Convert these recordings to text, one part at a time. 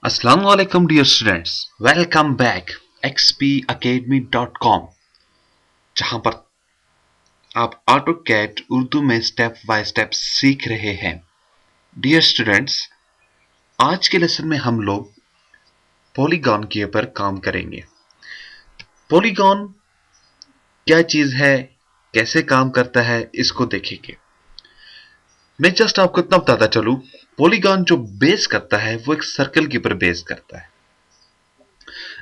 Assalamualaikum dear students, welcome back xpacademy.com जहां पर आप ऑटो कैड उर्दू में स्टेप बाय स्टेप सीख रहे हैं। डियर स्टूडेंट्स, आज के लेसन में हम लोग पॉलीगॉन के ऊपर काम करेंगे। पॉलीगॉन क्या चीज है, कैसे काम करता है, इसको देखेंगे। मैं जस्ट आपको इतना बताता चलूं, पॉलीगॉन जो बेस करता है वो एक सर्कल के ऊपर बेस करता है।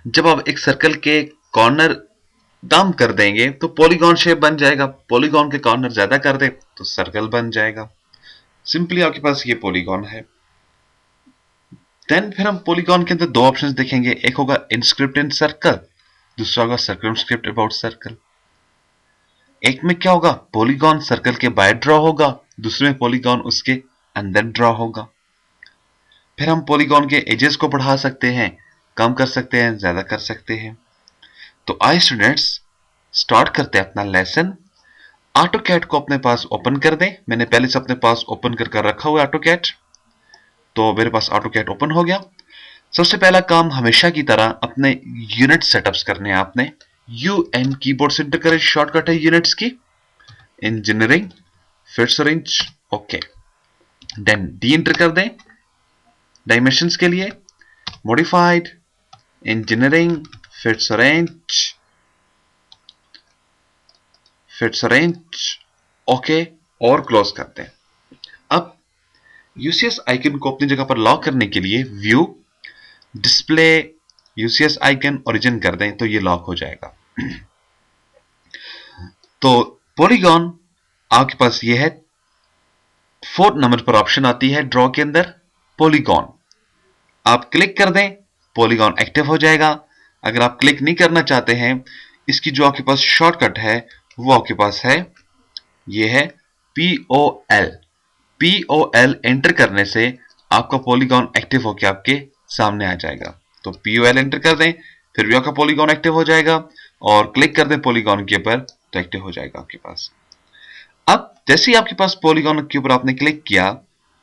जब आप एक सर्कल के कॉर्नर कम कर देंगे तो पॉलीगॉन शेप बन जाएगा। पॉलीगॉन के कॉर्नर ज्यादा कर दे तो सर्कल बन जाएगा। सिंपली आपके पास ये पॉलीगॉन है। देन फिर हम पॉलीगॉन के अंदर दो ऑप्शंस देखेंगे, एक होगा इनस्क्रिप्ट इन सर्कल, दूसरा होगा सर्कमस्क्रिप्ट अबाउट सर्कल। एक में क्या होगा, पॉलीगॉन सर्कल के बाहर ड्रॉ होगा, दूसरे में पॉलीगॉन उसके अंदर ड्रॉ होगा। फिर हम पॉलीगॉन के एजेस को बढ़ा सकते हैं, कम कर सकते हैं, ज्यादा कर सकते हैं। तो आइए स्टूडेंट्स स्टार्ट करते हैं अपना लेसन। ऑटोकैड को अपने पास ओपन कर दें। मैंने पहले से अपने पास ओपन कर रखा हुआ है ऑटोकैड, तो मेरे पास ऑटोकैड ओपन हो गया। सबसे पहला काम हमेशा की तरह अपने यूनिट सेटअप्स करने हैं आपने। UN कीबोर्ड से एंटर करें, शॉर्टकट है यूनिट्स की, इंजीनियरिंग, फिर range, okay. Then D enter कर दें डायमेंशंस के लिए, modified, engineering, fits range, okay, और क्लोज करते हैं। अब यूसीएस आइकन को अपनी जगह पर लॉक करने के लिए view, display, UCS icon, origin कर दें तो ये लॉक हो जाएगा। तो पॉलीगॉन आपके पास ये है, 4 नंबर पर ऑप्शन आती है ड्रॉ के अंदर पॉलीगॉन। आप क्लिक कर दें, पॉलीगॉन एक्टिव हो जाएगा। अगर आप क्लिक नहीं करना चाहते हैं, इसकी जो आपके पास शॉर्टकट है वो आपके पास है, ये है POL। POL एंटर करने से आपका पॉलीगॉन एक्टिव होकर आपके सामने आ जाएगा। तो POL एंटर कर दें, फिर भी आपका पॉलीगॉन एक्टिव हो जाएगा, और क्लिक कर दें पॉलीगॉन के ऊपर तो एक्टिव हो जाएगा आपके पास। अब जैसे ही आपके पास पॉलीगॉन के ऊपर आपने क्लिक किया,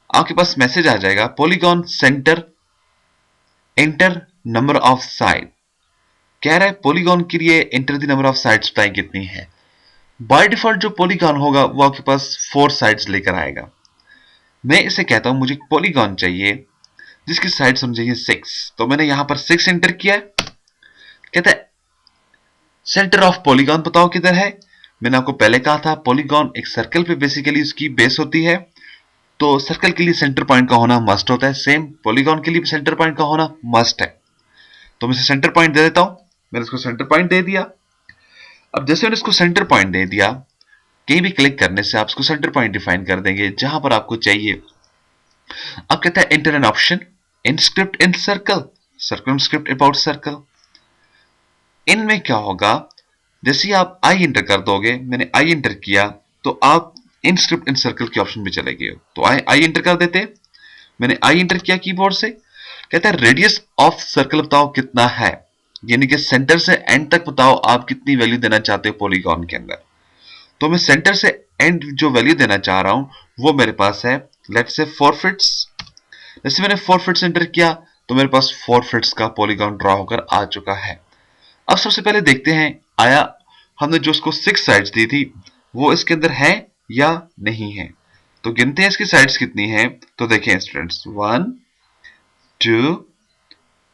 आपके पास मैसेज आ जाएगा, polygon centre, enter number of side. कह रहा है पॉलीगॉन के लिए enter the number of sides बताएं कितनी है। बाय डिफॉल्ट जो पॉलीगॉन होगा वो आपके पास 4 साइड्स लेकर आएगा। मैं इसे कहता हूं मुझे पॉलीगॉन चाहिए जिसकी साइड समझिए 6, तो मैंने यहां पर 6 एंटर किया है। कहता है सेंटर ऑफ पॉलीगॉन बताओ किधर है। मैंने आपको पहले कहा था पॉलीगॉन एक सर्कल पे बेसिकली उसकी बेस होती है, तो सर्कल के लिए सेंटर पॉइंट का होना मस्ट होता है। सेम पॉलीगॉन के लिए सेंटर पॉइंट का होना मस्ट है। तो मैं इसे सेंटर पॉइंट दे देता हूं। मैंने इसको सेंटर पॉइंट दे दिया। अब जैसे मैंने इसको सेंटर पॉइंट दे दिया, कहीं भी क्लिक करने से आप इसको सेंटर पॉइंट डिफाइन कर देंगे जहां पर आपको चाहिए। अब कहता है enter an option, inscript in circle, circumscript about circle. इनमें क्या होगा, जैसे ही आप आई एंटर कर दोगे, मैंने आई एंटर किया तो आप इनस्क्रिप्ट इन सर्कल के ऑप्शन पे चले गए। तो आई एंटर कर देते। मैंने आई एंटर किया कीबोर्ड से। कहता है रेडियस ऑफ सर्कल बताओ कितना है, यानी कि सेंटर से एंड तक बताओ आप कितनी वैल्यू देना चाहते हो पॉलीगॉन के अंदर। तो मैं सेंटर से एंड जो वैल्यू देना चाह रहा हूं वो मेरे पास है, लेट्स से 4 फिट्स। जैसे मैंने 4 फिट्स एंटर किया तो मेरे पास 4 फिट्स का पॉलीगॉन ड्रॉ होकर आ चुका है। अब सबसे पहले देखते हैं आया हमने जो उसको 6 साइड्स दी थी वो इसके अंदर है या नहीं है। तो गिनते हैं इसकी साइड्स कितनी है। तो देखें स्टूडेंट्स, 1 2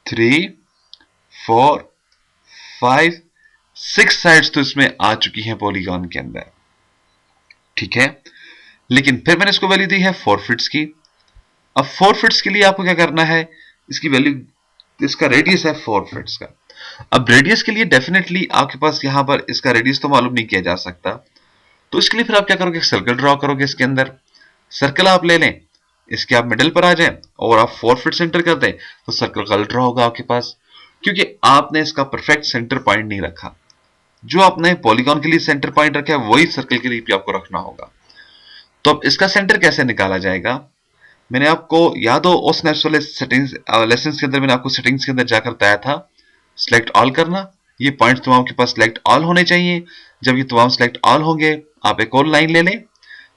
3 4 5 6 साइड्स तो इसमें आ चुकी हैं पॉलीगॉन के अंदर, ठीक है। लेकिन फिर मैंने इसको वैल्यू दी है 4 फिट्स की। अब 4 फिट्स के लिए आपको क्या करना है, इसकी वैल्यू, इसका रेडियस है 4 फिट्स का। अब रेडियस के लिए डेफिनेटली आपके पास यहां पर इसका रेडियस तो मालूम नहीं किया जा सकता, तो इसके लिए फिर आप क्या करोगे, सर्कल ड्रॉ करोगे। इसके अंदर सर्कल आप ले लें, इसके आप मिडिल पर आ जाएं और आप 4 फिट सेंटर कर दें तो सर्कल कल ड्रॉ होगा आपके पास, क्योंकि आपने इसका परफेक्ट सेंटर पॉइंट नहीं रखा। जो आपने पॉलीगॉन के लिए सेंटर पॉइंट रखा है वही सर्कल के लिए भी आपको रखना होगा। तो अब इसका सेंटर कैसे निकाला जाएगा, मैंने आपको याद हो उस स्नैप्स वाले सेटिंग्स लेसन के अंदर मैंने आपको सेटिंग्स के अंदर जाकर बताया था सिलेक्ट ऑल करना। ये पॉइंट तमाम के पास सिलेक्ट ऑल होने चाहिए। जब ये तमाम सिलेक्ट ऑल होंगे, आप एक और लाइन ले लें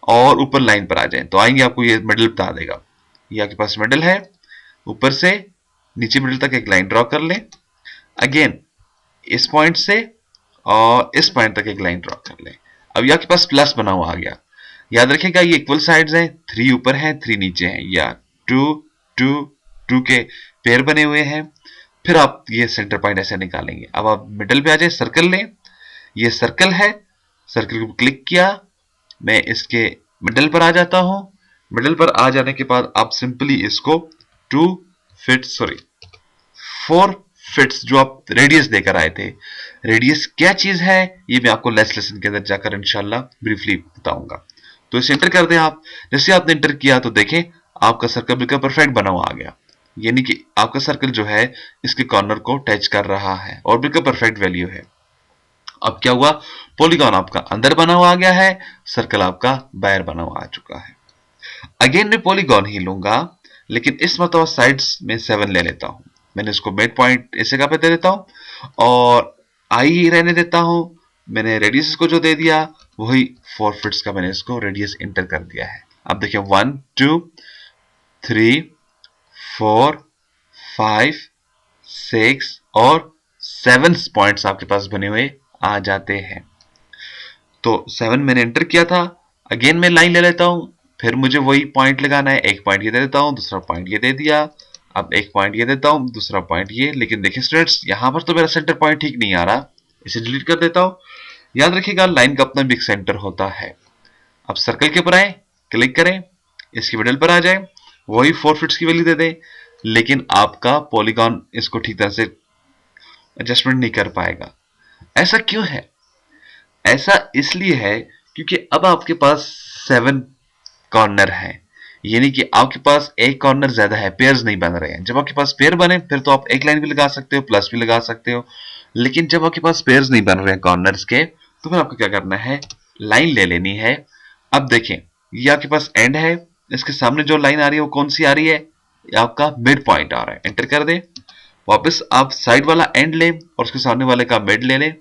और ऊपर लाइन पर आ जाएं, तो आएंगे आपको ये मिडल बता देगा। ये आपके पास मिडल है, ऊपर से नीचे मिडिल तक एक लाइन ड्रॉ कर लें। अगेन इस पॉइंट से और इस पॉइंट तक एक लाइन ड्रॉ कर लें। अब ये आपके पास प्लस बना हुआ आ गया। याद रखिएगा ये इक्वल साइड्स हैं, 3 ऊपर है 3 नीचे है, या 2 2 2 के पेयर बने हुए हैं। फिर आप ये सेंटर पॉइंट ऐसे निकालेंगे। अब आप मिडल पे आ जाए, सर्कल लें, ये सर्कल है, सर्कल को क्लिक किया, मैं इसके मिडल पर आ जाता हूं। मिडल पर आ जाने के बाद आप सिंपली इसको 4 फिट्स जो आप रेडियस देकर आए थे, रेडियस क्या चीज है ये मैं आपको नेक्स्ट लेसन के अंदर जाकर इंशाल्लाह ब्रीफली बताऊंगा। तो इसे एंटर कर दें आप। जैसे आपने एंटर किया तो देखें आपका सर्कल बिल्कुल परफेक्ट बना हुआ आ गया, यानी कि आपका सर्कल जो है इसके कॉर्नर को टच कर रहा है और बिल्कुल परफेक्ट वैल्यू है। अब क्या हुआ, पॉलीगॉन आपका अंदर बना हुआ आ गया है, सर्कल आपका बाहर बना हुआ आ चुका है। अगेन मैं पॉलीगॉन ही लूंगा, लेकिन इस मतलब साइड्स में 7 ले लेता हूं। मैंने इसको मिड पॉइंट इस जगह पे दे देता हूं और आई रहने देता हूं। मैंने रेडियस को जो दे दिया वही 4 फिट्स का मैंने इसको रेडियस इंटर कर दिया है। अब देखिए 1 2 3 4 5 6 और 7 पॉइंट्स आपके पास बने हुए आ जाते हैं। तो 7 मैंने एंटर किया था। अगेन मैं लाइन ले लेता हूं, फिर मुझे वही पॉइंट लगाना है। एक पॉइंट ये दे देता हूं, दूसरा पॉइंट ये दे दिया। अब एक पॉइंट ये देता हूं, दूसरा पॉइंट ये। लेकिन देखिए स्टूडेंट्स यहां पर तो मेरा सेंटर पॉइंट ठीक नहीं आ रहा, इसे डिलीट कर देता हूं। याद रखिएगा लाइन का अपना बिग सेंटर होता है। अब सर्कल के ऊपर आए, क्लिक करें, इसके मिडल पर आ जाए, वही 4 फिट्स की वैल्यू दे दें, लेकिन आपका पॉलीगॉन इसको ठीक तरह से एडजस्टमेंट नहीं कर पाएगा। ऐसा क्यों है? ऐसा इसलिए है क्योंकि अब आपके पास 7 कॉर्नर है, यानी कि आपके पास एक कॉर्नर ज्यादा है, पेयर्स नहीं बन रहे हैं। जब आपके पास पेयर बने फिर तो आप एक लाइन भी लगा सकते हो, प्लस भी लगा सकते हो। लेकिन जब आपके पास पेयर्स नहीं बन रहे हैं कॉर्नर्स के, तो फिर आपको क्या करना है, लाइन ले लेनी है। अब देखें ये आपके पास एंड है, इसके सामने जो लाइन आ रही है वो कौन सी आ रही है, ये आपका मिड पॉइंट आ रहा है। एंटर कर दे, वापस आप साइड वाला एंड लें और उसके सामने वाले का मिड ले लें।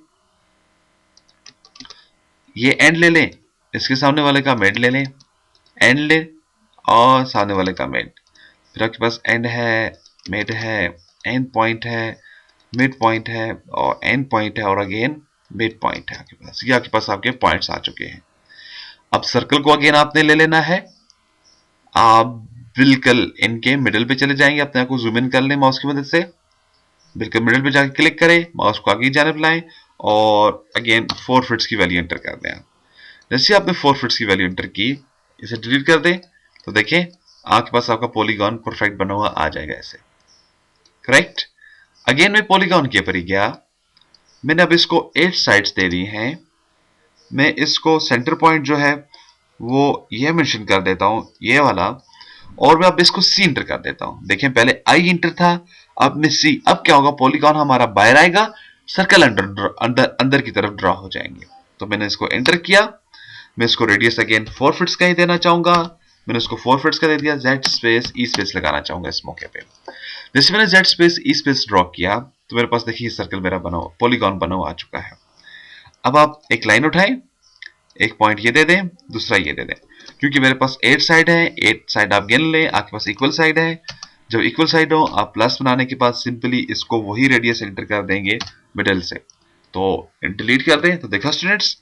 ये एंड ले लें, इसके सामने वाले का मिड ले लें, एंड ले और सामने वाले का मिड। फिर आपके पास एंड है, मिड है, एंड पॉइंट है, मिड पॉइंट है और एंड पॉइंट है और अगेन मिड पॉइंट है आपके पास। ये आपके पास आपके पॉइंट्स आ चुके हैं। अब सर्कल को अगेन आपने ले लेना है। आप बिल्कुल इनके मिडिल पे चले जाएंगे, अपने आप को जूम इन कर लें माउस की मदद से। बिल्कुल मिडिल पे जाके क्लिक करें, माउस को आगे जाने लाएं और अगेन 4 फिट्स की वैल्यू एंटर कर दें। जैसे आपने 4 फिट्स की वैल्यू एंटर की, इसे डिलीट कर दें, तो देखें आपके पास आपका पॉलीगॉन परफेक्ट बना हुआ आ जाएगा ऐसे। करेक्ट। अगेन मैं पॉलीगॉन के ऊपर ही गया, मैंने अब इसको 8 साइड्स दे दी हैं। मैं इसको सेंटर पॉइंट जो है वो ये मेंशन कर देता हूं, ये वाला, और मैं अब इसको सी इंटर कर देता हूं। देखें पहले आई इंटर था, अब मैं सी। अब क्या होगा, पॉलीगॉन हमारा बाहर आएगा, सर्कल अंदर की तरफ ड्रॉ हो जाएंगे। तो मैंने इसको एंटर किया। मैं इसको रेडियस अगेन 4 फिट्स का ही देना चाहूंगा। मैंने इसको 4 फिट्स का दे दिया। जेड स्पेस ई स्पेस लगाना चाहूंगा इस मौके पे। जैसे मैंने जेड स्पेस ई स्पेस ड्रॉ किया तो मेरे पास देखिए सर्कल मेरा बना हुआ, पॉलीगॉन बना हुआ आ चुका है। अब आप एक लाइन उठाएं, एक पॉइंट ये दे दें, दूसरा ये दे दें। क्योंकि मेरे पास 8 साइड है, 8 साइड आप गिन लें, आपके पास इक्वल साइड है। जब इक्वल साइड हो आप प्लस बनाने के बाद सिंपली इसको वही रेडियस एंटर कर देंगे मिडिल से, तो डिलीट कर दें। तो देखा स्टूडेंट्स,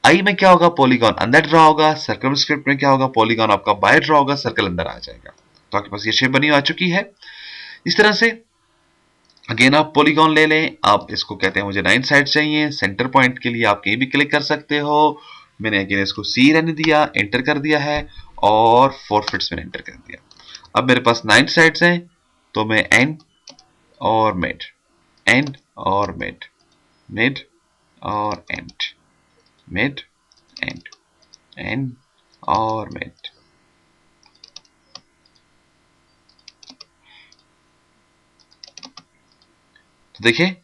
आई में क्या होगा, पॉलीगॉन अंदर ड्रॉ होगा, सर्कल स्क्रिप्ट में क्या होगा, पॉलीगॉन आपका बाहर ड्रॉ होगा, सर्कल अंदर आ जाएगा। तो आपके पास ये शेप बनी आ चुकी है। इस तरह से अगेन आप पॉलीगॉन ले लें। आप इसको कहते हैं मुझे 9 साइड चाहिए, सेंटर पॉइंट के लिए आप कहीं भी क्लिक कर सकते हो। मैंने अगेन इसको सी रहने दिया, एंटर कर दिया है और 4 फिट्स मैंने एंटर कर दिया। अब मेरे पास 9 साइड्स हैं, तो मैं एंड और मिड, एंड और मिड, मिड और एंड, मिड एंड, एंड और मिड। तो देखिए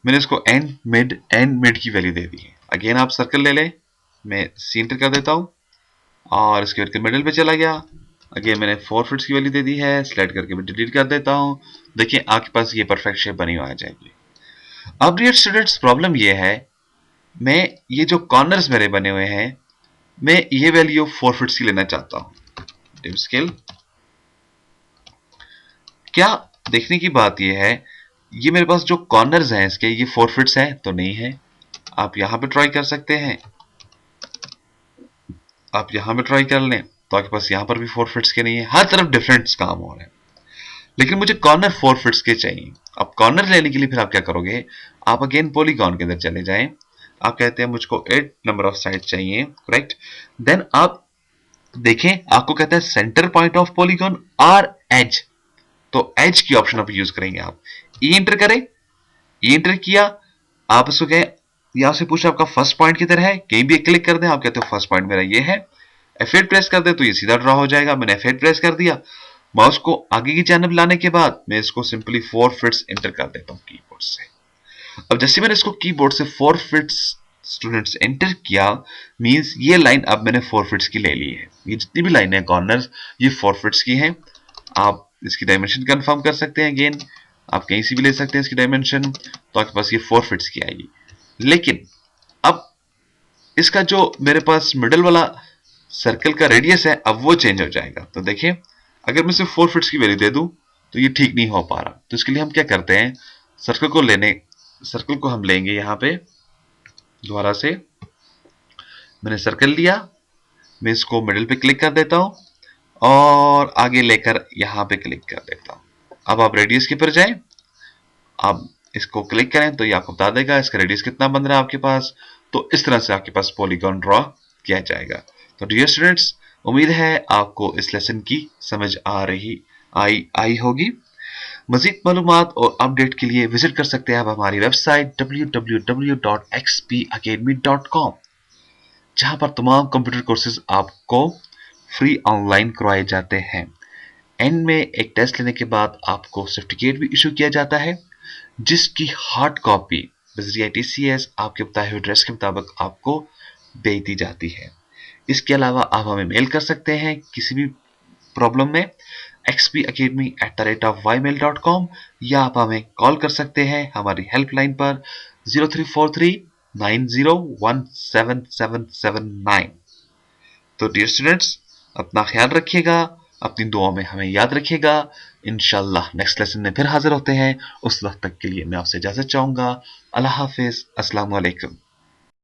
मैंने इसको एंड मिड की वैल्यू दे दी है। अगेन आप सर्कल ले लें, मैं सी एंटर कर देता हूं और इसके बाद मिडिल पे चला गया। अगेन मैंने 4 फिट्स की वैल्यू दे दी है, स्लाइड करके मैं डिलीट कर देता हूं। देखिए आपके पास ये परफेक्ट शेप बनी हुई आ जाएगी। अब डियर स्टूडेंट्स प्रॉब्लम ये है, मैं ये जो कॉर्नर्स मेरे बने हुए हैं मैं ये वैल्यू 4 फिट्स की लेना चाहता हूं। डिम स्केल, क्या देखने की बात यह है, ये मेरे पास जो कॉर्नर्स हैं इसके, ये 4 फिट्स हैं तो नहीं है। आप यहां पे ट्राई कर सकते हैं, आप यहां पे ट्राई कर लें तो आपके पास यहां पर भी 4 फिट्स के नहीं है। हर तरफ डिफरेंट काम हो रहे हैं, लेकिन मुझे कॉर्नर 4 फिट्स के चाहिए। अब कॉर्नर लेने के लिए फिर आप क्या करोगे, आप अगेन पॉलीगॉन के अंदर चले जाएं। आप कहते हैं मुझको 8 नंबर ऑफ साइड चाहिए, करेक्ट। देन आप देखें, आपको कहता है सेंटर पॉइंट ऑफ पॉलीगॉन और एज, तो एज की ऑप्शन आप यूज करेंगे। आप ई एंटर करें, ई एंटर किया, आप उसको कहें, यहां से पूछा आपका फर्स्ट पॉइंट किधर है, कहीं भी क्लिक कर दें, आप कहते हो फर्स्ट पॉइंट मेरा ये है। F8 प्रेस कर दे तो ये सीधा ड्रॉ हो जाएगा। मैंने F8 प्रेस कर दिया, माउस को आगे की जानब लाने के बाद मैं इसको सिंपली 4 फिट्स एंटर कर देता हूं कीबोर्ड से। अब जैसे मैंने इसको कीबोर्ड से 4 फिट्स स्टूडेंट्स एंटर किया, मींस ये लाइन अब मैंने 4 फिट्स की ले ली है। ये जितनी भी लाइन है कॉर्नर्स, ये 4 फिट्स की हैं। आप इसकी डायमेंशन कंफर्म कर सकते हैं, अगेन आप कहीं से भी ले सकते हैं इसकी डायमेंशन, तो आपके पास ये 4 फिट्स की आएगी। लेकिन अब इसका जो मेरे पास मिडल वाला सर्कल का रेडियस है, अब वो चेंज हो जाएगा। तो देखिए, अगर मैं सिर्फ 4 फिट्स की वैल्यू दे दूं तो ये ठीक नहीं हो पा रहा। तो इसके लिए हम क्या करते हैं, सर्कल को हम लेंगे यहां पे दोबारा से। मैंने सर्कल लिया, मैं इसको मिडिल पे क्लिक कर देता हूं और आगे लेकर यहां पे क्लिक कर देता हूं। अब आप रेडियस के पर जाएं, आप इसको क्लिक करें तो ये आपको बता देगा इसका रेडियस कितना बन रहा है आपके पास। तो इस तरह से आपके पास पॉलीगॉन ड्रॉ किया जाएगा। तो डियर स्टूडेंट्स, उम्मीद है आपको इस लेसन की समझ आई होगी। मजीद मालूमात और अपडेट के लिए विजिट कर सकते हैं आप हमारी वेबसाइट www.xpacademy.com, जहां पर तमाम कंप्यूटर कोर्सेज आपको फ्री ऑनलाइन करवाए जाते हैं। एंड में एक टेस्ट लेने के बाद आपको सर्टिफिकेट भी इशू किया जाता है, जिसकी हार्ड कॉपी बजरिया TCS आपके बताए हुए एड्रेस के मुताबिक आपको भेज दी जाती है। इसके अलावा आप हमें मेल कर सकते हैं किसी भी प्रॉब्लम में xpacademy@ymail.com, या आप हमें कॉल कर सकते हैं हमारी हेल्पलाइन पर 034390177779। तो डियर स्टूडेंट्स, अपना ख्याल रखिएगा, अपनी दुआ में हमें याद रखिएगा। इंशाल्लाह नेक्स्ट लेसन में फिर हाजिर होते हैं। उस वक्त तक के लिए मैं आपसे इजाजत चाहूंगा। अल्लाह हाफिज, अस्सलाम वालेकुम।